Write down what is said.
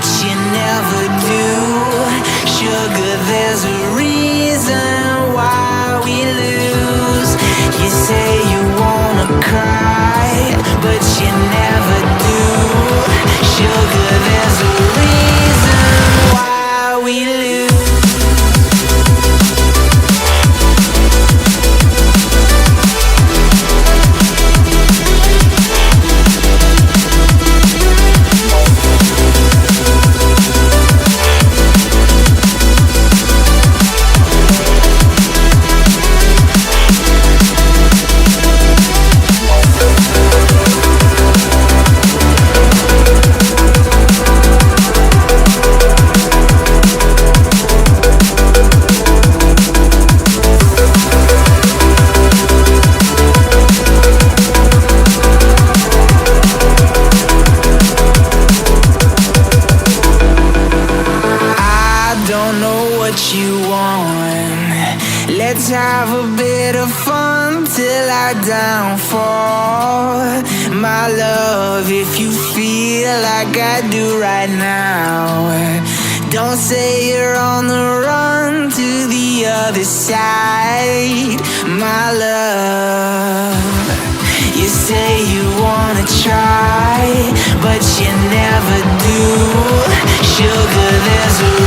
but you never do. Sugar, there's a reason why we lose. You say you wanna cry, but you never do. Sugar, there's a reason why we lose. You want. Let's have a bit of fun till our downfall. My love, if you feel like I do right now, don't say you're on the run to the other side. My love, you say you wanna try, but you never do. Sugar, there's a